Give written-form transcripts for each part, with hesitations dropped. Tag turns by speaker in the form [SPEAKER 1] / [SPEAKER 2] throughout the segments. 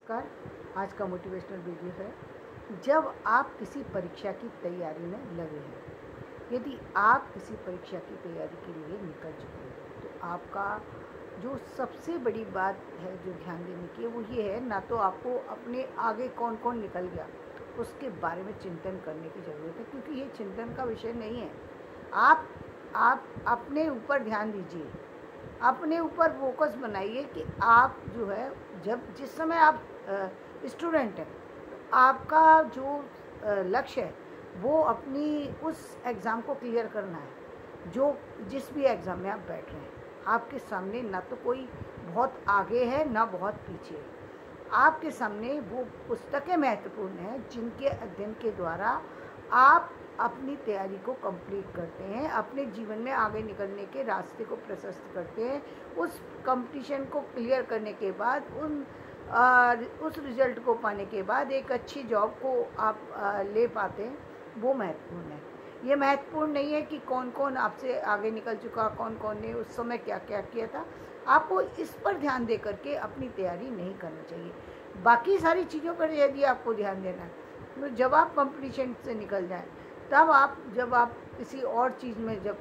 [SPEAKER 1] नमस्कार। आज का मोटिवेशनल वीडियो है। जब आप किसी परीक्षा की तैयारी में लगे हैं, यदि आप किसी परीक्षा की तैयारी के लिए निकल चुके हैं, तो आपका जो सबसे बड़ी बात है जो ध्यान देने की है वो ये है, ना तो आपको अपने आगे कौन कौन निकल गया उसके बारे में चिंतन करने की ज़रूरत है, क्योंकि ये चिंतन का विषय नहीं है। आप आप अपने ऊपर ध्यान दीजिए, अपने ऊपर फोकस बनाइए कि आप जो है, जब जिस समय आप स्टूडेंट हैं, तो आपका जो लक्ष्य है वो अपनी उस एग्ज़ाम को क्लियर करना है। जो जिस भी एग्ज़ाम में आप बैठ रहे हैं, आपके सामने ना तो कोई बहुत आगे है ना बहुत पीछे है। आपके सामने वो पुस्तकें महत्वपूर्ण हैं जिनके अध्ययन के द्वारा आप अपनी तैयारी को कंप्लीट करते हैं, अपने जीवन में आगे निकलने के रास्ते को प्रशस्त करते हैं। उस कंपटीशन को क्लियर करने के बाद उस रिज़ल्ट को पाने के बाद एक अच्छी जॉब को आप ले पाते हैं, वो महत्वपूर्ण है। ये महत्वपूर्ण नहीं है कि कौन कौन आपसे आगे निकल चुका, कौन कौन ने उस समय क्या क्या किया था। आपको इस पर ध्यान दे करके अपनी तैयारी नहीं करनी चाहिए। बाकी सारी चीज़ों पर यदि आपको ध्यान देना है, तो जब आप कंपटीशन से निकल जाएं, तब जब आप किसी और चीज़ में जब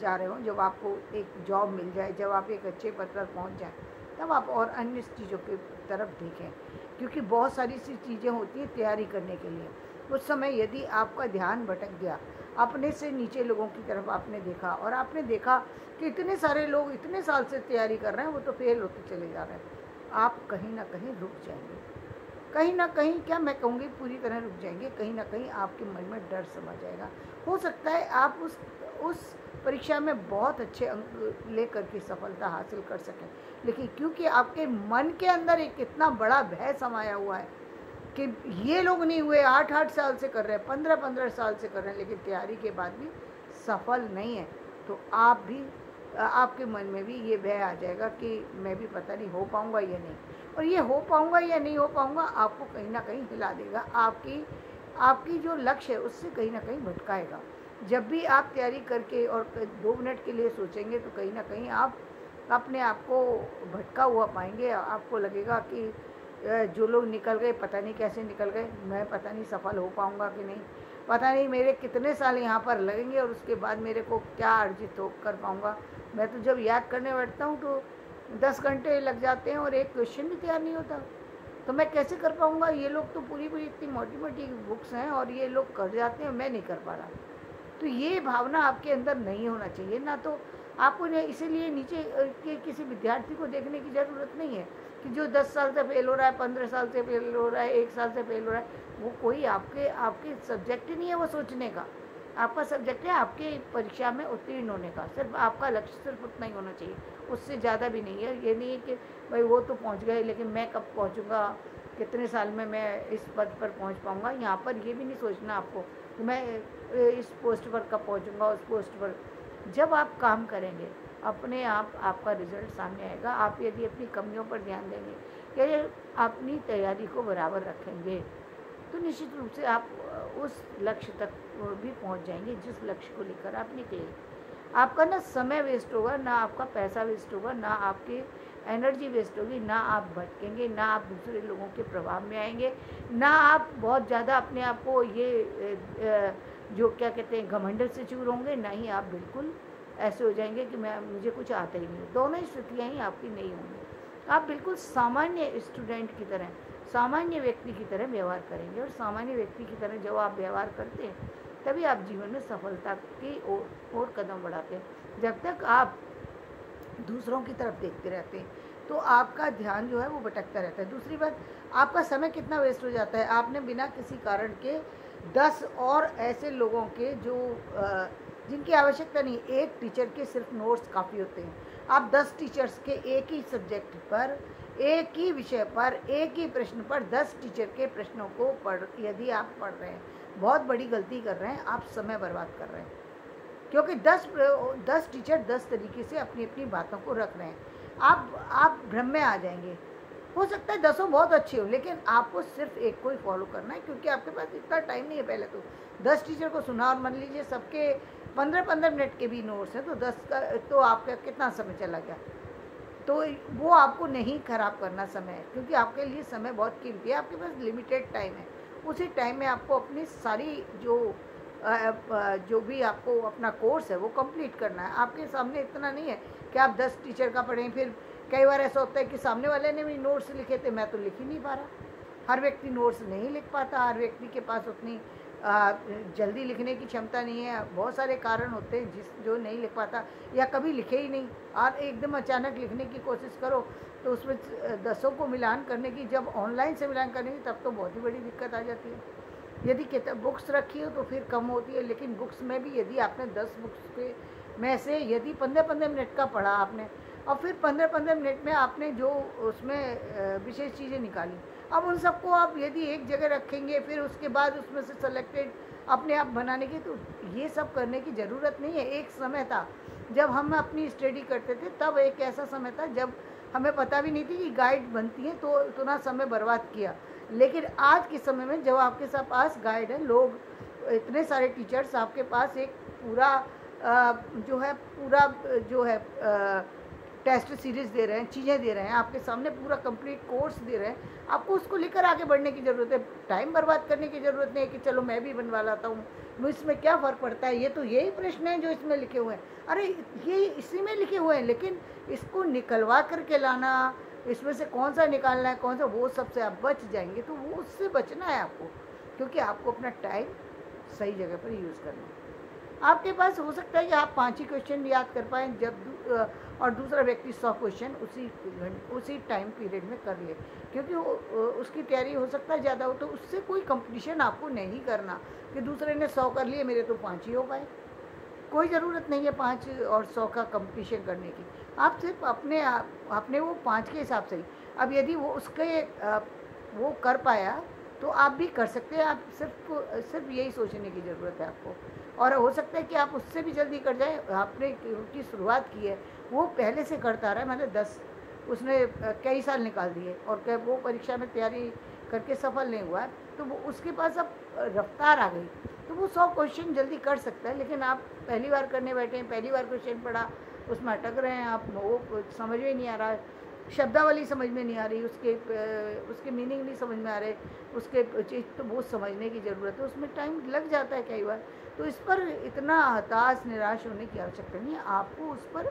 [SPEAKER 1] जा रहे हों, जब आपको एक जॉब मिल जाए, जब आप एक अच्छे पद पर पहुँच जाएँ, तब आप और अन्य चीज़ों की तरफ देखें, क्योंकि बहुत सारी सी चीज़ें होती हैं तैयारी करने के लिए। उस समय यदि आपका ध्यान भटक गया, अपने से नीचे लोगों की तरफ आपने देखा और आपने देखा कि इतने सारे लोग इतने साल से तैयारी कर रहे हैं, वो तो फेल होते चले जा रहे हैं, आप कहीं ना कहीं रुक जाएंगे। कहीं ना कहीं, क्या मैं कहूँगी, पूरी तरह रुक जाएंगे। कहीं ना कहीं आपके मन में डर समा जाएगा। हो सकता है आप उस परीक्षा में बहुत अच्छे अंक लेकर के सफलता हासिल कर सकें, लेकिन क्योंकि आपके मन के अंदर एक इतना बड़ा भय समाया हुआ है कि ये लोग नहीं हुए, 8-8 साल से कर रहे हैं, 15-15 साल से कर रहे हैं, लेकिन तैयारी के बाद भी सफल नहीं है, तो आपके मन में भी ये भय आ जाएगा कि मैं भी पता नहीं हो पाऊँगा या नहीं। और ये हो पाऊँगा या नहीं हो पाऊँगा आपको कहीं ना कहीं हिला देगा, आपकी जो लक्ष्य है उससे कहीं ना कहीं भटकाएगा। जब भी आप तैयारी करके और 2 मिनट के लिए सोचेंगे, तो कहीं ना कहीं आप अपने आप को भटका हुआ पाएंगे। आपको लगेगा कि जो लोग निकल गए, पता नहीं कैसे निकल गए, मैं पता नहीं सफल हो पाऊँगा कि नहीं, पता नहीं मेरे कितने साल यहाँ पर लगेंगे और उसके बाद मेरे को क्या अर्जित हो कर पाऊँगा। मैं तो जब याद करने बैठता हूँ तो 10 घंटे लग जाते हैं और एक क्वेश्चन भी तैयार नहीं होता, तो मैं कैसे कर पाऊँगा। ये लोग तो पूरी पूरी इतनी मोटी मोटी बुक्स हैं और ये लोग कर जाते हैं, मैं नहीं कर पा रहा। तो ये भावना आपके अंदर नहीं होना चाहिए। ना तो आपको इसीलिए नीचे के किसी विद्यार्थी को देखने की ज़रूरत नहीं है कि जो 10 साल से फेल हो रहा है, 15 साल से फेल हो रहा है, 1 साल से फेल हो रहा है। वो कोई आपके सब्जेक्ट ही नहीं है वो सोचने का। आपका सब्जेक्ट है आपके परीक्षा में उत्तीर्ण होने का। सिर्फ आपका लक्ष्य सिर्फ उतना ही होना चाहिए, उससे ज़्यादा भी नहीं है। ये नहीं है कि भाई वो तो पहुंच गए, लेकिन मैं कब पहुंचूंगा, कितने साल में मैं इस पद पर पहुंच पाऊंगा। यहाँ पर ये भी नहीं सोचना आपको कि मैं इस पोस्ट पर कब पहुंचूंगा, उस पोस्ट पर। जब आप काम करेंगे, अपने आप आपका रिजल्ट सामने आएगा। आप यदि अपनी कमियों पर ध्यान देंगे या अपनी तैयारी को बराबर रखेंगे, तो निश्चित रूप से आप उस लक्ष्य तक भी पहुंच जाएंगे जिस लक्ष्य को लेकर आप निकले। आपका ना समय वेस्ट होगा, ना आपका पैसा वेस्ट होगा, ना आपकी एनर्जी वेस्ट होगी, ना आप भटकेंगे, ना आप दूसरे लोगों के प्रभाव में आएंगे, ना आप बहुत ज़्यादा अपने आप को ये जो क्या कहते हैं घमंड से चूर होंगे, ना ही आप बिल्कुल ऐसे हो जाएंगे कि मुझे कुछ आता ही नहीं। दोनों ही स्थितियाँ ही आपकी नहीं होंगी। आप बिल्कुल सामान्य स्टूडेंट की तरह, सामान्य व्यक्ति की तरह व्यवहार करेंगे, और सामान्य व्यक्ति की तरह जब आप व्यवहार करते हैं, तभी आप जीवन में सफलता की ओर कदम बढ़ाते हैं। जब तक आप दूसरों की तरफ देखते रहते हैं, तो आपका ध्यान जो है वो भटकता रहता है। दूसरी बात, आपका समय कितना वेस्ट हो जाता है। आपने बिना किसी कारण के 10 और ऐसे लोगों के जो जिनकी आवश्यकता नहीं, एक टीचर के सिर्फ नोट्स काफ़ी होते हैं। आप 10 टीचर्स के एक ही सब्जेक्ट पर, एक ही विषय पर, एक ही प्रश्न पर 10 टीचर के प्रश्नों को यदि आप पढ़ रहे हैं, बहुत बड़ी गलती कर रहे हैं, आप समय बर्बाद कर रहे हैं। क्योंकि 10 टीचर 10 तरीके से अपनी अपनी बातों को रख रहे हैं। आप भ्रम में आ जाएंगे। हो सकता है 10 बहुत अच्छे हो, लेकिन आपको सिर्फ एक को ही फॉलो करना है, क्योंकि आपके पास इतना टाइम नहीं है। पहले तो 10 टीचर को सुना, और मान लीजिए सबके 15-15 मिनट के भी नोट्स हैं, तो 10 का तो आपका कितना समय चला गया। तो वो आपको नहीं ख़राब करना समय है, क्योंकि आपके लिए समय बहुत कीमती है, आपके पास लिमिटेड टाइम है। उसी टाइम में आपको अपनी सारी जो भी आपको अपना कोर्स है वो कंप्लीट करना है। आपके सामने इतना नहीं है कि आप 10 टीचर का पढ़ें। फिर कई बार ऐसा होता है कि सामने वाले ने भी नोट्स लिखे थे, मैं तो लिख ही नहीं पा रहा। हर व्यक्ति नोट्स नहीं लिख पाता, हर व्यक्ति के पास उतनी जल्दी लिखने की क्षमता नहीं है। बहुत सारे कारण होते हैं जो नहीं लिख पाता या कभी लिखे ही नहीं। और एकदम अचानक लिखने की कोशिश करो तो उसमें 10 को मिलान करने की, जब ऑनलाइन से मिलान करने की, तब तो बहुत ही बड़ी दिक्कत आ जाती है। यदि किताब बुक्स रखी हो तो फिर कम होती है, लेकिन बुक्स में भी यदि आपने 10 बुक्स के में से यदि 15-15 मिनट का पढ़ा आपने, और फिर 15-15 मिनट में आपने जो उसमें विशेष चीज़ें निकाली, अब उन सबको आप यदि एक जगह रखेंगे, फिर उसके बाद उसमें से सेलेक्टेड अपने आप बनाने की, तो ये सब करने की ज़रूरत नहीं है। एक समय था जब हम अपनी स्टडी करते थे, तब एक ऐसा समय था जब हमें पता भी नहीं थी कि गाइड बनती है, तो इतना समय बर्बाद किया। लेकिन आज के समय में जब आपके पास गाइड है, लोग इतने सारे टीचर्स आपके पास एक पूरा जो है टेस्ट सीरीज़ दे रहे हैं, चीज़ें दे रहे हैं, आपके सामने पूरा कंप्लीट कोर्स दे रहे हैं। आपको उसको लेकर आगे बढ़ने की ज़रूरत है, टाइम बर्बाद करने की ज़रूरत नहीं है कि चलो मैं भी बनवा लाता हूँ, इसमें क्या फ़र्क पड़ता है, ये तो यही प्रश्न हैं जो इसमें लिखे हुए हैं। अरे ये इसी में लिखे हुए हैं, लेकिन इसको निकलवा करके लाना, इसमें से कौन सा निकालना है, कौन सा, वो सबसे आप बच जाएंगे। तो वो उससे बचना है आपको, क्योंकि आपको अपना टाइम सही जगह पर यूज़ करना है। आपके पास हो सकता है कि आप 5 ही क्वेश्चन याद कर पाएँ, और दूसरा व्यक्ति 100 क्वेश्चन उसी टाइम पीरियड में कर ले, क्योंकि उसकी तैयारी हो सकता है ज़्यादा हो। तो उससे कोई कंपटीशन आपको नहीं करना कि दूसरे ने 100 कर लिए, मेरे तो 5 ही हो पाए। कोई ज़रूरत नहीं है 5 और 100 का कंपटीशन करने की। आप सिर्फ अपने वो 5 के हिसाब से ही, अब यदि वो वो कर पाया तो आप भी कर सकते हैं। आप सिर्फ यही सोचने की ज़रूरत है आपको, और हो सकता है कि आप उससे भी जल्दी कर जाएं। आपने की शुरुआत की है, वो पहले से करता रहा है, मतलब 10 उसने कई साल निकाल दिए, और वो परीक्षा में तैयारी करके सफल नहीं हुआ, तो वो उसके पास अब रफ्तार आ गई, तो वो 100 क्वेश्चन जल्दी कर सकता है। लेकिन आप पहली बार करने बैठे हैं, पहली बार क्वेश्चन पढ़ा, उसमें अटक रहे हैं आप, वो समझ में नहीं आ रहा है, शब्दावली समझ में नहीं आ रही, उसके मीनिंग नहीं समझ में आ रहे, उसके चीज़ तो बहुत समझने की ज़रूरत है, उसमें टाइम लग जाता है कई बार। तो इस पर इतना हताश निराश होने की आवश्यकता नहीं है, आपको उस पर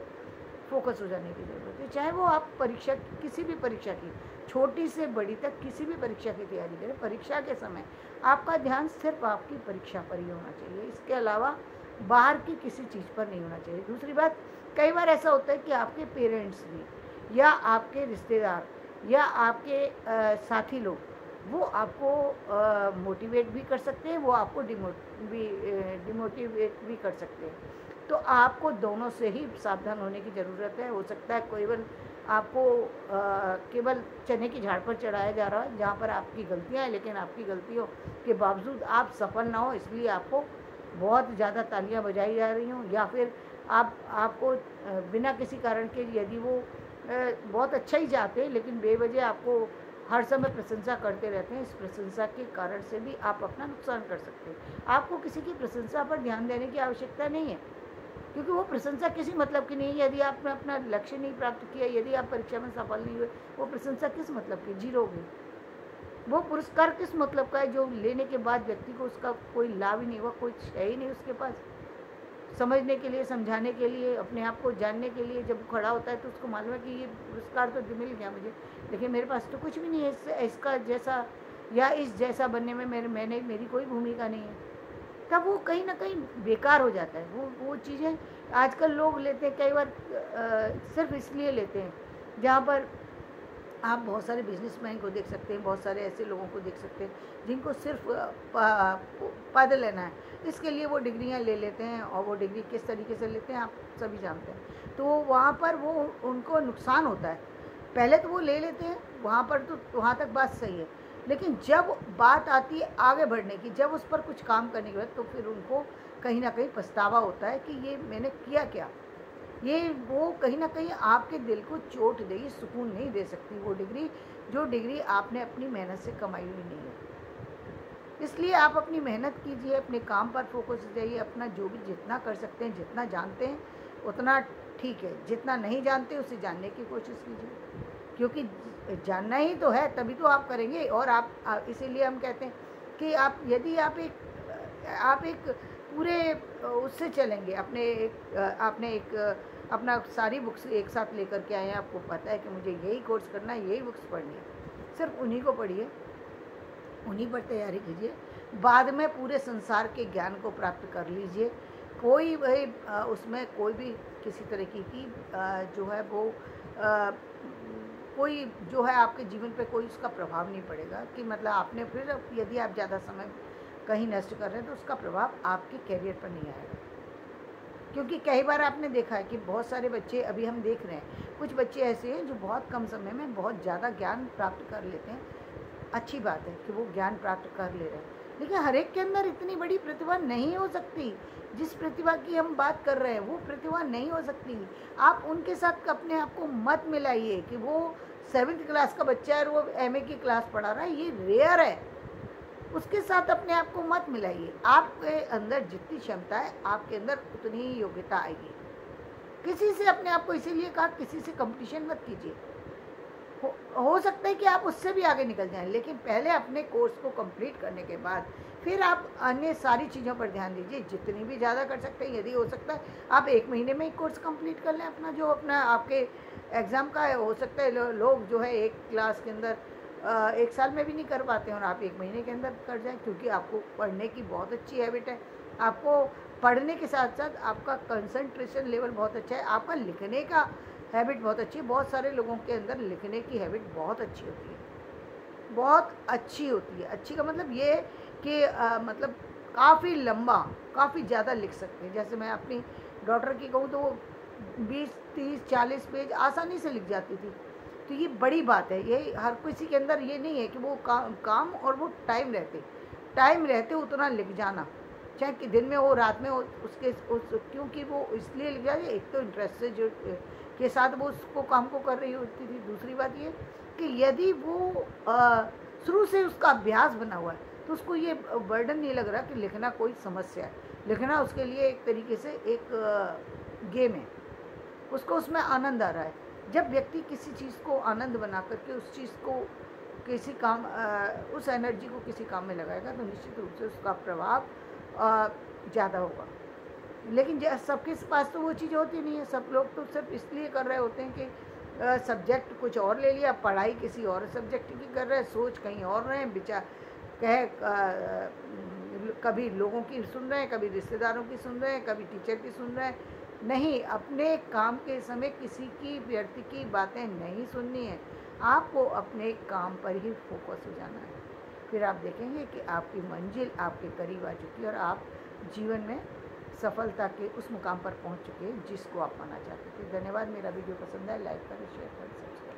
[SPEAKER 1] फोकस हो जाने की ज़रूरत है। चाहे वो आप परीक्षा, किसी भी परीक्षा की, छोटी से बड़ी तक किसी भी परीक्षा की तैयारी करें, परीक्षा के समय आपका ध्यान सिर्फ आपकी परीक्षा पर ही होना चाहिए, इसके अलावा बाहर की किसी चीज़ पर नहीं होना चाहिए। दूसरी बात, कई बार ऐसा होता है कि आपके पेरेंट्स भी, या आपके रिश्तेदार, या आपके साथी लोग, वो आपको मोटिवेट भी कर सकते हैं, वो आपको डिमोटिवेट भी कर सकते हैं। तो आपको दोनों से ही सावधान होने की ज़रूरत है। हो सकता है केवल आपको केवल चने की झाड़ पर चढ़ाया जा रहा है, जहाँ पर आपकी गलतियाँ हैं, लेकिन आपकी गलतियों के बावजूद आप सफल ना हो, इसलिए आपको बहुत ज़्यादा तालियां बजाई जा रही हों, या फिर आपको बिना किसी कारण के, यदि वो बहुत अच्छा ही चाहते हैं लेकिन बेवजह आपको हर समय प्रशंसा करते रहते हैं, इस प्रशंसा के कारण से भी आप अपना नुकसान कर सकते हैं। आपको किसी की प्रशंसा पर ध्यान देने की आवश्यकता नहीं है, क्योंकि वो प्रशंसा किसी मतलब की नहीं है। यदि आपने अपना लक्ष्य नहीं प्राप्त किया, यदि आप परीक्षा में सफल नहीं हुए, वो प्रशंसा किस मतलब की, जीरो हुई। वो पुरस्कार किस मतलब का है जो लेने के बाद व्यक्ति को उसका कोई लाभ ही नहीं हुआ, कोई है ही नहीं उसके पास समझने के लिए, समझाने के लिए, अपने आप को जानने के लिए। जब खड़ा होता है तो उसको मालूम है कि ये पुरस्कार तो मिल गया मुझे, लेकिन मेरे पास तो कुछ भी नहीं है इसका जैसा, या इस जैसा बनने में मेरी कोई भूमिका नहीं है। तब वो कहीं ना कहीं बेकार हो जाता है। वो चीज़ें आजकल लोग लेते हैं, कई बार सिर्फ इसलिए लेते हैं। जहाँ पर आप बहुत सारे बिजनेसमैन को देख सकते हैं, बहुत सारे ऐसे लोगों को देख सकते हैं जिनको सिर्फ पद लेना है, इसके लिए वो डिग्रियां ले लेते हैं, और वो डिग्री किस तरीके से लेते हैं आप सभी जानते हैं। तो वहाँ पर वो उनको नुकसान होता है। पहले तो वो ले लेते हैं, वहाँ पर तो वहाँ तक बात सही है, लेकिन जब बात आती है आगे बढ़ने की, जब उस पर कुछ काम करने के बाद, तो फिर उनको कहीं ना कहीं पछतावा होता है कि ये मैंने किया क्या। वो कहीं ना कहीं आपके दिल को चोट देगी, सुकून नहीं दे सकती वो डिग्री, जो डिग्री आपने अपनी मेहनत से कमाई हुई नहीं है। इसलिए आप अपनी मेहनत कीजिए, अपने काम पर फोकस जाइए, अपना जो भी जितना कर सकते हैं, जितना जानते हैं उतना ठीक है, जितना नहीं जानते उसे जानने की कोशिश कीजिए, क्योंकि जानना ही तो है, तभी तो आप करेंगे। और आप इसीलिए हम कहते हैं कि आप यदि आप एक पूरे उससे चलेंगे, आपने एक अपना सारी बुक्स एक साथ लेकर के आए हैं, आपको पता है कि मुझे यही कोर्स करना है, यही बुक्स पढ़नी है, सिर्फ उन्हीं को पढ़िए, उन्हीं पर तैयारी कीजिए, बाद में पूरे संसार के ज्ञान को प्राप्त कर लीजिए। कोई भाई उसमें कोई भी किसी तरीके की जो है वो कोई जो है आपके जीवन पे कोई उसका प्रभाव नहीं पड़ेगा, कि मतलब आपने फिर यदि आप ज़्यादा समय कहीं नष्ट कर रहे हैं तो उसका प्रभाव आपके कैरियर पर नहीं आएगा। क्योंकि कई बार आपने देखा है कि बहुत सारे बच्चे, अभी हम देख रहे हैं कुछ बच्चे ऐसे हैं जो बहुत कम समय में बहुत ज़्यादा ज्ञान प्राप्त कर लेते हैं। अच्छी बात है कि वो ज्ञान प्राप्त कर ले रहे हैं, लेकिन हर एक के अंदर इतनी बड़ी प्रतिभा नहीं हो सकती। जिस प्रतिभा की हम बात कर रहे हैं वो प्रतिभा नहीं हो सकती। आप उनके साथ अपने आप को मत मिलाइए कि वो 7th क्लास का बच्चा है और वो MA की क्लास पढ़ा रहा है, ये रेयर है। उसके साथ अपने आप को मत मिलाइए। आपके अंदर जितनी क्षमता है आपके अंदर उतनी ही योग्यता आएगी। किसी से अपने आप को, इसीलिए कहा किसी से कंपटीशन मत कीजिए। हो सकता है कि आप उससे भी आगे निकल जाएं, लेकिन पहले अपने कोर्स को कंप्लीट करने के बाद फिर आप अन्य सारी चीज़ों पर ध्यान दीजिए, जितनी भी ज़्यादा कर सकते हैं। यदि हो सकता है आप 1 महीने में ही कोर्स कंप्लीट कर लें अपना, जो अपना आपके एग्ज़ाम का है। हो सकता है लोग जो है एक क्लास के अंदर 1 साल में भी नहीं कर पाते हैं, और आप 1 महीने के अंदर कर जाएं, क्योंकि आपको पढ़ने की बहुत अच्छी हैबिट है। आपको पढ़ने के साथ साथ आपका कंसंट्रेशन लेवल बहुत अच्छा है, आपका लिखने का हैबिट बहुत अच्छी है। बहुत सारे लोगों के अंदर लिखने की हैबिट बहुत अच्छी होती है, बहुत अच्छी होती है। अच्छी का मतलब ये कि मतलब काफ़ी लंबा, काफ़ी ज़्यादा लिख सकते हैं। जैसे मैं अपनी डॉटर की कहूँ तो वो 20, 30, 40 पेज आसानी से लिख जाती थी। तो ये बड़ी बात है। ये हर किसी के अंदर ये नहीं है कि वो काम और वो टाइम रहते उतना लिख जाना, चाहे कि दिन में हो रात में हो, क्योंकि वो इसलिए लिख जाए, एक तो इंटरेस्ट से जो के साथ वो उसको काम को कर रही होती थी। दूसरी बात ये कि यदि वो शुरू से उसका अभ्यास बना हुआ है तो उसको ये बर्डन नहीं लग रहा कि लिखना कोई समस्या है। लिखना उसके लिए एक तरीके से एक गेम है, उसको उसमें आनंद आ रहा है। जब व्यक्ति किसी चीज़ को आनंद बना करके उस चीज़ को किसी काम उस एनर्जी को किसी काम में लगाएगा तो निश्चित रूप से उसका प्रभाव ज़्यादा होगा। लेकिन सबके पास तो वो चीज़ होती नहीं है। सब लोग तो सिर्फ इसलिए कर रहे होते हैं कि सब्जेक्ट कुछ और ले लिया, पढ़ाई किसी और सब्जेक्ट की कर रहे हैं, सोच कहीं और रहे हैं, विचार कभी लोगों की सुन रहे हैं, कभी रिश्तेदारों की सुन रहे हैं, कभी टीचर की सुन रहे हैं। नहीं, अपने काम के समय किसी की व्यर्थ की बातें नहीं सुननी है। आपको अपने काम पर ही फोकस हो जाना है। फिर आप देखेंगे कि आपकी मंजिल आपके करीब आ चुकी है और आप जीवन में सफलता के उस मुकाम पर पहुंच चुके हैं जिसको आप पाना चाहते थे। धन्यवाद। मेरा वीडियो पसंद है, लाइक करें, शेयर करें, सब्सक्राइब